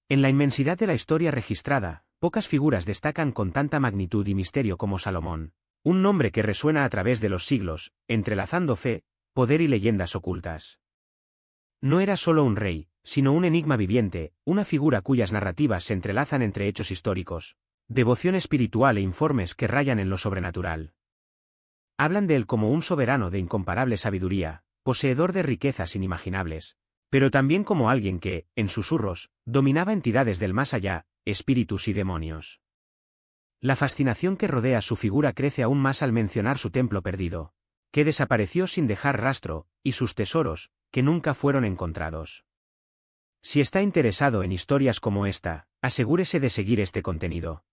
En la inmensidad de la historia registrada, pocas figuras destacan con tanta magnitud y misterio como Salomón, un nombre que resuena a través de los siglos, entrelazando fe, poder y leyendas ocultas. No era solo un rey, sino un enigma viviente, una figura cuyas narrativas se entrelazan entre hechos históricos, devoción espiritual e informes que rayan en lo sobrenatural. Hablan de él como un soberano de incomparable sabiduría, poseedor de riquezas inimaginables, pero también como alguien que, en susurros, dominaba entidades del más allá, espíritus y demonios. La fascinación que rodea su figura crece aún más al mencionar su templo perdido, que desapareció sin dejar rastro, y sus tesoros, que nunca fueron encontrados. Si está interesado en historias como esta, asegúrese de seguir este contenido.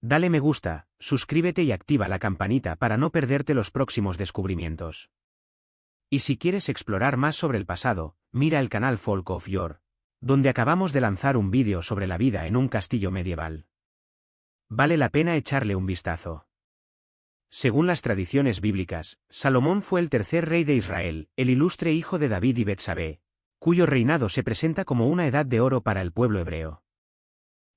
Dale me gusta, suscríbete y activa la campanita para no perderte los próximos descubrimientos. Y si quieres explorar más sobre el pasado, mira el canal Folk of Yore, donde acabamos de lanzar un vídeo sobre la vida en un castillo medieval. Vale la pena echarle un vistazo. Según las tradiciones bíblicas, Salomón fue el tercer rey de Israel, el ilustre hijo de David y Betsabé, cuyo reinado se presenta como una edad de oro para el pueblo hebreo.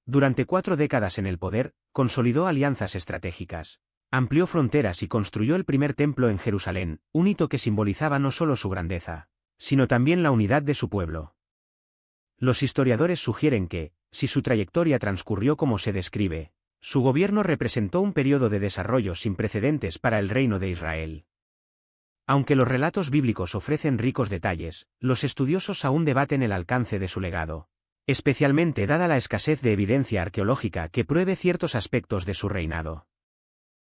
Durante 4 décadas en el poder, consolidó alianzas estratégicas, amplió fronteras y construyó el primer templo en Jerusalén, un hito que simbolizaba no solo su grandeza, sino también la unidad de su pueblo. Los historiadores sugieren que, si su trayectoria transcurrió como se describe, su gobierno representó un periodo de desarrollo sin precedentes para el reino de Israel. Aunque los relatos bíblicos ofrecen ricos detalles, los estudiosos aún debaten el alcance de su legado, especialmente dada la escasez de evidencia arqueológica que pruebe ciertos aspectos de su reinado.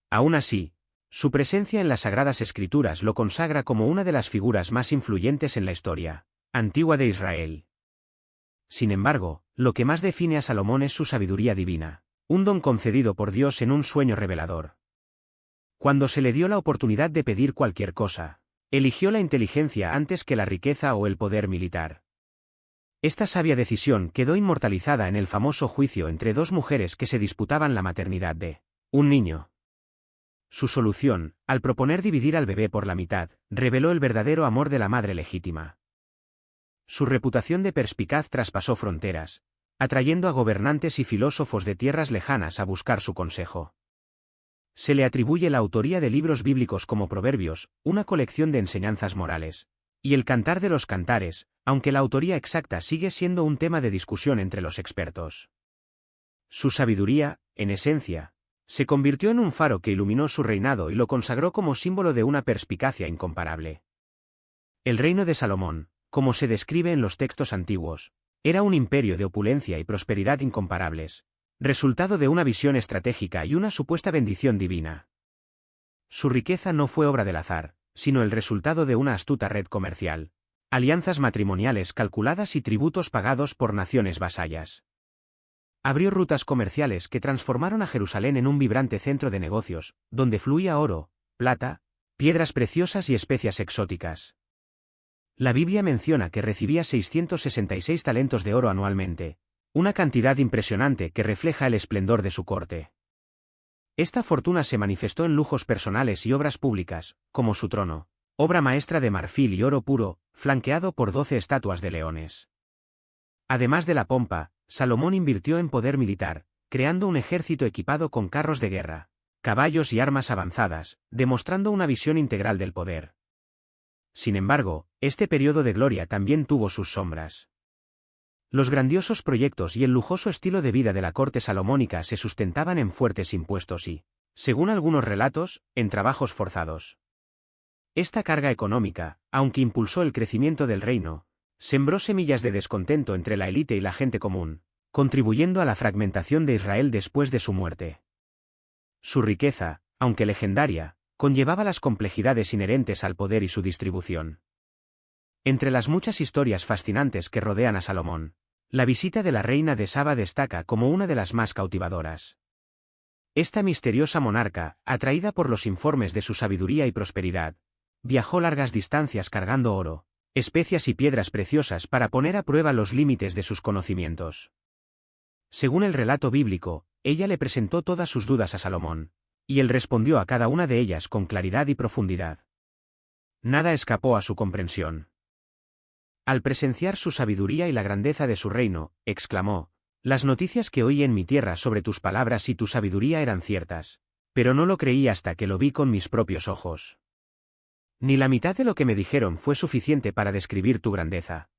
Aún así, su presencia en las Sagradas Escrituras lo consagra como una de las figuras más influyentes en la historia antigua de Israel. Sin embargo, lo que más define a Salomón es su sabiduría divina, un don concedido por Dios en un sueño revelador. Cuando se le dio la oportunidad de pedir cualquier cosa, eligió la inteligencia antes que la riqueza o el poder militar. Esta sabia decisión quedó inmortalizada en el famoso juicio entre 2 mujeres que se disputaban la maternidad de un niño. Su solución, al proponer dividir al bebé por la mitad, reveló el verdadero amor de la madre legítima. Su reputación de perspicaz traspasó fronteras, atrayendo a gobernantes y filósofos de tierras lejanas a buscar su consejo. Se le atribuye la autoría de libros bíblicos como Proverbios, una colección de enseñanzas morales, y el Cantar de los Cantares, aunque la autoría exacta sigue siendo un tema de discusión entre los expertos. Su sabiduría, en esencia, se convirtió en un faro que iluminó su reinado y lo consagró como símbolo de una perspicacia incomparable. El reino de Salomón, como se describe en los textos antiguos, era un imperio de opulencia y prosperidad incomparables, resultado de una visión estratégica y una supuesta bendición divina. Su riqueza no fue obra del azar, sino el resultado de una astuta red comercial, alianzas matrimoniales calculadas y tributos pagados por naciones vasallas. Abrió rutas comerciales que transformaron a Jerusalén en un vibrante centro de negocios, donde fluía oro, plata, piedras preciosas y especias exóticas. La Biblia menciona que recibía 666 talentos de oro anualmente, una cantidad impresionante que refleja el esplendor de su corte. Esta fortuna se manifestó en lujos personales y obras públicas, como su trono, obra maestra de marfil y oro puro, flanqueado por 12 estatuas de leones. Además de la pompa, Salomón invirtió en poder militar, creando un ejército equipado con carros de guerra, caballos y armas avanzadas, demostrando una visión integral del poder. Sin embargo, este periodo de gloria también tuvo sus sombras. Los grandiosos proyectos y el lujoso estilo de vida de la corte salomónica se sustentaban en fuertes impuestos y, según algunos relatos, en trabajos forzados. Esta carga económica, aunque impulsó el crecimiento del reino, sembró semillas de descontento entre la élite y la gente común, contribuyendo a la fragmentación de Israel después de su muerte. Su riqueza, aunque legendaria, conllevaba las complejidades inherentes al poder y su distribución. Entre las muchas historias fascinantes que rodean a Salomón, la visita de la reina de Saba destaca como una de las más cautivadoras. Esta misteriosa monarca, atraída por los informes de su sabiduría y prosperidad, viajó largas distancias cargando oro, especias y piedras preciosas para poner a prueba los límites de sus conocimientos. Según el relato bíblico, ella le presentó todas sus dudas a Salomón, y él respondió a cada una de ellas con claridad y profundidad. Nada escapó a su comprensión. Al presenciar su sabiduría y la grandeza de su reino, exclamó: «Las noticias que oí en mi tierra sobre tus palabras y tu sabiduría eran ciertas, pero no lo creí hasta que lo vi con mis propios ojos. Ni la mitad de lo que me dijeron fue suficiente para describir tu grandeza».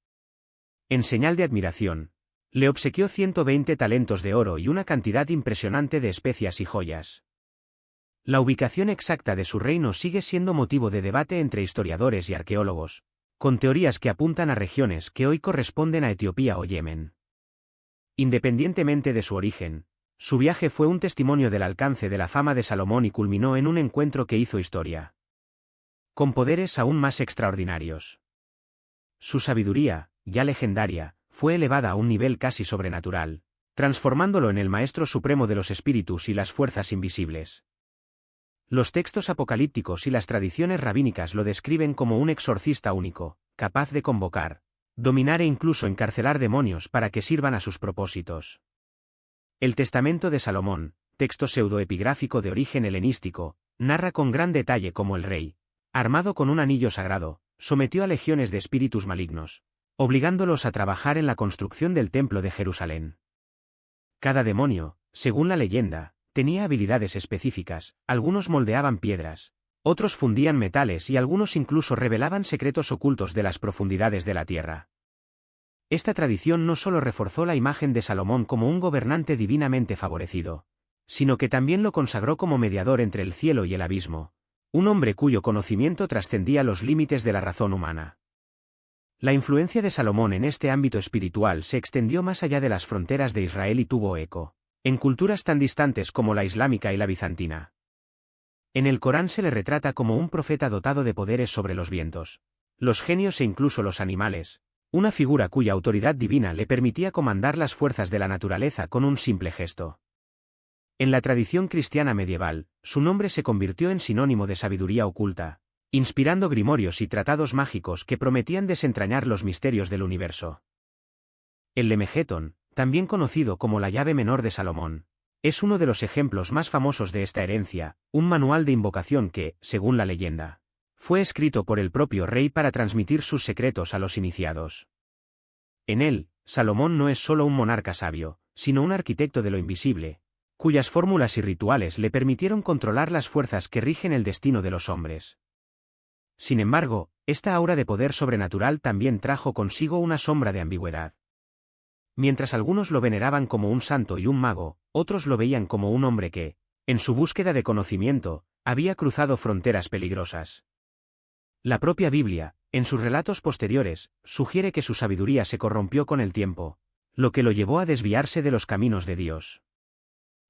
En señal de admiración, le obsequió 120 talentos de oro y una cantidad impresionante de especias y joyas. La ubicación exacta de su reino sigue siendo motivo de debate entre historiadores y arqueólogos, con teorías que apuntan a regiones que hoy corresponden a Etiopía o Yemen. Independientemente de su origen, su viaje fue un testimonio del alcance de la fama de Salomón y culminó en un encuentro que hizo historia, con poderes aún más extraordinarios. Su sabiduría, ya legendaria, fue elevada a un nivel casi sobrenatural, transformándolo en el maestro supremo de los espíritus y las fuerzas invisibles. Los textos apocalípticos y las tradiciones rabínicas lo describen como un exorcista único, capaz de convocar, dominar e incluso encarcelar demonios para que sirvan a sus propósitos. El Testamento de Salomón, texto pseudoepigráfico de origen helenístico, narra con gran detalle cómo el rey, armado con un anillo sagrado, sometió a legiones de espíritus malignos, obligándolos a trabajar en la construcción del Templo de Jerusalén. Cada demonio, según la leyenda, tenía habilidades específicas, algunos moldeaban piedras, otros fundían metales y algunos incluso revelaban secretos ocultos de las profundidades de la tierra. Esta tradición no solo reforzó la imagen de Salomón como un gobernante divinamente favorecido, sino que también lo consagró como mediador entre el cielo y el abismo, un hombre cuyo conocimiento trascendía los límites de la razón humana. La influencia de Salomón en este ámbito espiritual se extendió más allá de las fronteras de Israel y tuvo eco en culturas tan distantes como la islámica y la bizantina. En el Corán se le retrata como un profeta dotado de poderes sobre los vientos, los genios e incluso los animales, una figura cuya autoridad divina le permitía comandar las fuerzas de la naturaleza con un simple gesto. En la tradición cristiana medieval, su nombre se convirtió en sinónimo de sabiduría oculta, inspirando grimorios y tratados mágicos que prometían desentrañar los misterios del universo. El Lemegeton, también conocido como la llave menor de Salomón, es uno de los ejemplos más famosos de esta herencia, un manual de invocación que, según la leyenda, fue escrito por el propio rey para transmitir sus secretos a los iniciados. En él, Salomón no es solo un monarca sabio, sino un arquitecto de lo invisible, cuyas fórmulas y rituales le permitieron controlar las fuerzas que rigen el destino de los hombres. Sin embargo, esta aura de poder sobrenatural también trajo consigo una sombra de ambigüedad. Mientras algunos lo veneraban como un santo y un mago, otros lo veían como un hombre que, en su búsqueda de conocimiento, había cruzado fronteras peligrosas. La propia Biblia, en sus relatos posteriores, sugiere que su sabiduría se corrompió con el tiempo, lo que lo llevó a desviarse de los caminos de Dios.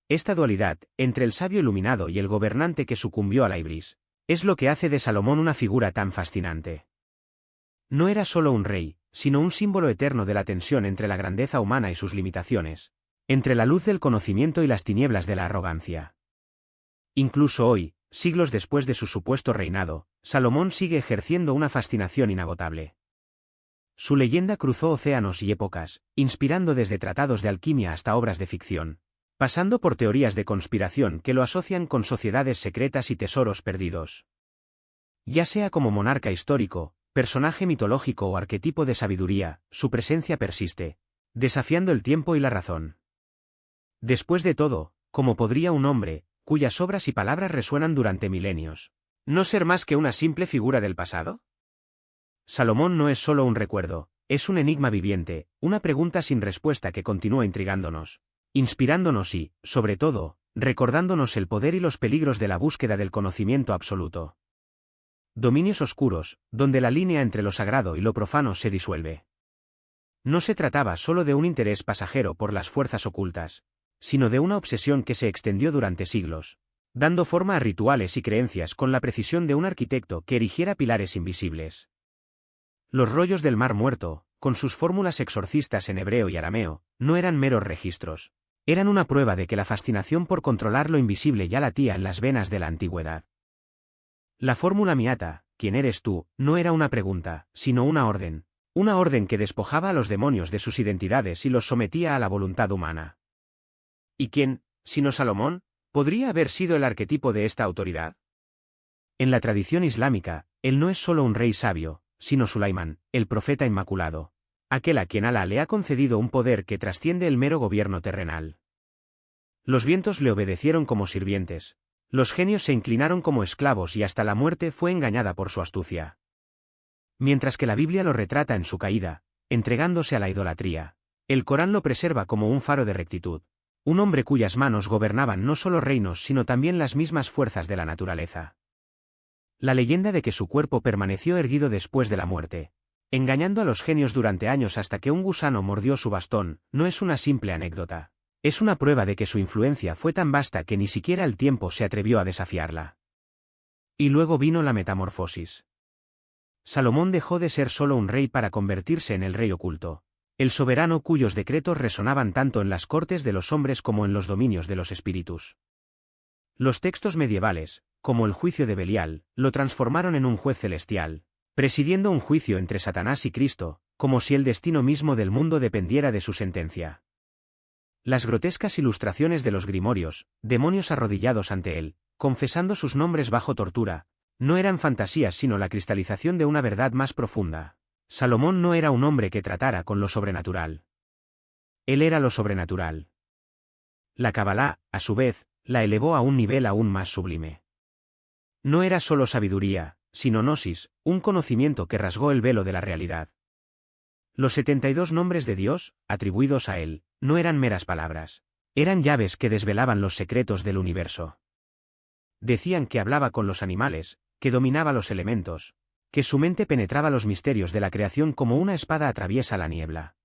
Esta dualidad, entre el sabio iluminado y el gobernante que sucumbió a la ibris, es lo que hace de Salomón una figura tan fascinante. No era solo un rey, sino un símbolo eterno de la tensión entre la grandeza humana y sus limitaciones, entre la luz del conocimiento y las tinieblas de la arrogancia. Incluso hoy, siglos después de su supuesto reinado, Salomón sigue ejerciendo una fascinación inagotable. Su leyenda cruzó océanos y épocas, inspirando desde tratados de alquimia hasta obras de ficción, pasando por teorías de conspiración que lo asocian con sociedades secretas y tesoros perdidos. Ya sea como monarca histórico, personaje mitológico o arquetipo de sabiduría, su presencia persiste, desafiando el tiempo y la razón. Después de todo, ¿cómo podría un hombre, cuyas obras y palabras resuenan durante milenios, no ser más que una simple figura del pasado? Salomón no es solo un recuerdo, es un enigma viviente, una pregunta sin respuesta que continúa intrigándonos, inspirándonos y, sobre todo, recordándonos el poder y los peligros de la búsqueda del conocimiento absoluto. Dominios oscuros, donde la línea entre lo sagrado y lo profano se disuelve. No se trataba solo de un interés pasajero por las fuerzas ocultas, sino de una obsesión que se extendió durante siglos, dando forma a rituales y creencias con la precisión de un arquitecto que erigiera pilares invisibles. Los rollos del Mar Muerto, con sus fórmulas exorcistas en hebreo y arameo, no eran meros registros, eran una prueba de que la fascinación por controlar lo invisible ya latía en las venas de la antigüedad. La fórmula Miata, ¿quién eres tú?, no era una pregunta, sino una orden que despojaba a los demonios de sus identidades y los sometía a la voluntad humana. ¿Y quién, sino Salomón, podría haber sido el arquetipo de esta autoridad? En la tradición islámica, él no es solo un rey sabio, sino Sulaimán, el profeta inmaculado, aquel a quien Alá le ha concedido un poder que trasciende el mero gobierno terrenal. Los vientos le obedecieron como sirvientes, los genios se inclinaron como esclavos y hasta la muerte fue engañada por su astucia. Mientras que la Biblia lo retrata en su caída, entregándose a la idolatría, el Corán lo preserva como un faro de rectitud, un hombre cuyas manos gobernaban no solo reinos sino también las mismas fuerzas de la naturaleza. La leyenda de que su cuerpo permaneció erguido después de la muerte, engañando a los genios durante años hasta que un gusano mordió su bastón, no es una simple anécdota. Es una prueba de que su influencia fue tan vasta que ni siquiera el tiempo se atrevió a desafiarla. Y luego vino la metamorfosis. Salomón dejó de ser solo un rey para convertirse en el rey oculto, el soberano cuyos decretos resonaban tanto en las cortes de los hombres como en los dominios de los espíritus. Los textos medievales, como el juicio de Belial, lo transformaron en un juez celestial, presidiendo un juicio entre Satanás y Cristo, como si el destino mismo del mundo dependiera de su sentencia. Las grotescas ilustraciones de los grimorios, demonios arrodillados ante él, confesando sus nombres bajo tortura, no eran fantasías sino la cristalización de una verdad más profunda. Salomón no era un hombre que tratara con lo sobrenatural. Él era lo sobrenatural. La Cabalá, a su vez, la elevó a un nivel aún más sublime. No era solo sabiduría, sino gnosis, un conocimiento que rasgó el velo de la realidad. Los 72 nombres de Dios, atribuidos a él, no eran meras palabras. Eran llaves que desvelaban los secretos del universo. Decían que hablaba con los animales, que dominaba los elementos, que su mente penetraba los misterios de la creación como una espada atraviesa la niebla.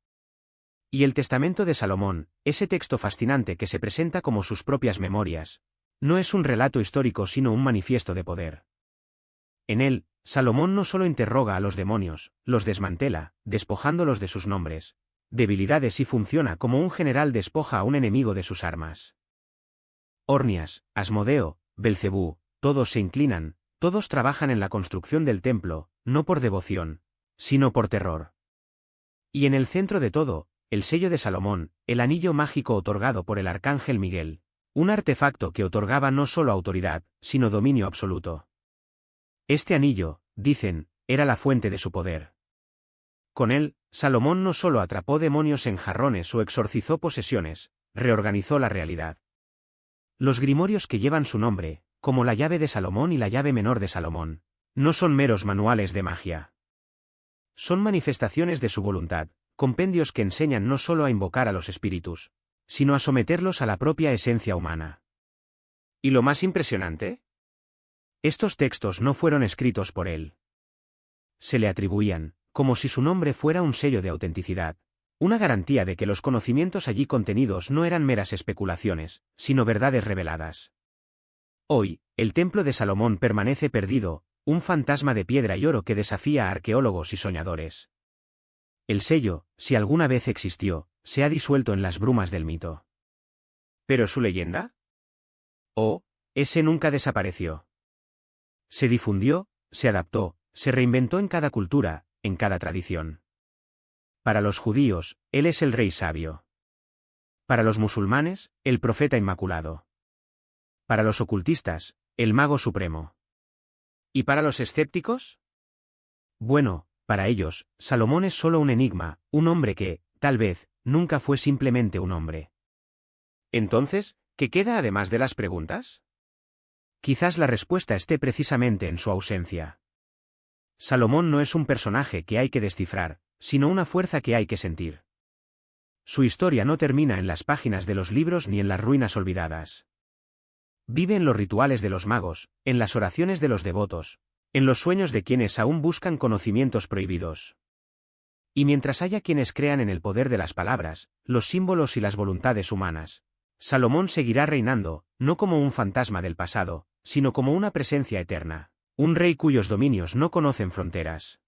Y el Testamento de Salomón, ese texto fascinante que se presenta como sus propias memorias, no es un relato histórico sino un manifiesto de poder. En él, Salomón no solo interroga a los demonios, los desmantela, despojándolos de sus nombres, debilidades y funciona como un general despoja a un enemigo de sus armas. Ornias, Asmodeo, Belcebú, todos se inclinan, todos trabajan en la construcción del templo, no por devoción, sino por terror. Y en el centro de todo, el sello de Salomón, el anillo mágico otorgado por el arcángel Miguel, un artefacto que otorgaba no solo autoridad, sino dominio absoluto. Este anillo, dicen, era la fuente de su poder. Con él, Salomón no solo atrapó demonios en jarrones o exorcizó posesiones, reorganizó la realidad. Los grimorios que llevan su nombre, como la llave de Salomón y la llave menor de Salomón, no son meros manuales de magia. Son manifestaciones de su voluntad, compendios que enseñan no solo a invocar a los espíritus, sino a someterlos a la propia esencia humana. ¿Y lo más impresionante? Estos textos no fueron escritos por él. Se le atribuían, como si su nombre fuera un sello de autenticidad, una garantía de que los conocimientos allí contenidos no eran meras especulaciones, sino verdades reveladas. Hoy, el templo de Salomón permanece perdido, un fantasma de piedra y oro que desafía a arqueólogos y soñadores. El sello, si alguna vez existió, se ha disuelto en las brumas del mito. ¿Pero su leyenda? Oh, ese nunca desapareció. Se difundió, se adaptó, se reinventó en cada cultura, en cada tradición. Para los judíos, él es el rey sabio. Para los musulmanes, el profeta inmaculado. Para los ocultistas, el mago supremo. ¿Y para los escépticos? Bueno, para ellos, Salomón es solo un enigma, un hombre que, tal vez, nunca fue simplemente un hombre. Entonces, ¿qué queda además de las preguntas? Quizás la respuesta esté precisamente en su ausencia. Salomón no es un personaje que hay que descifrar, sino una fuerza que hay que sentir. Su historia no termina en las páginas de los libros ni en las ruinas olvidadas. Vive en los rituales de los magos, en las oraciones de los devotos, en los sueños de quienes aún buscan conocimientos prohibidos. Y mientras haya quienes crean en el poder de las palabras, los símbolos y las voluntades humanas, Salomón seguirá reinando, no como un fantasma del pasado, sino como una presencia eterna, un rey cuyos dominios no conocen fronteras.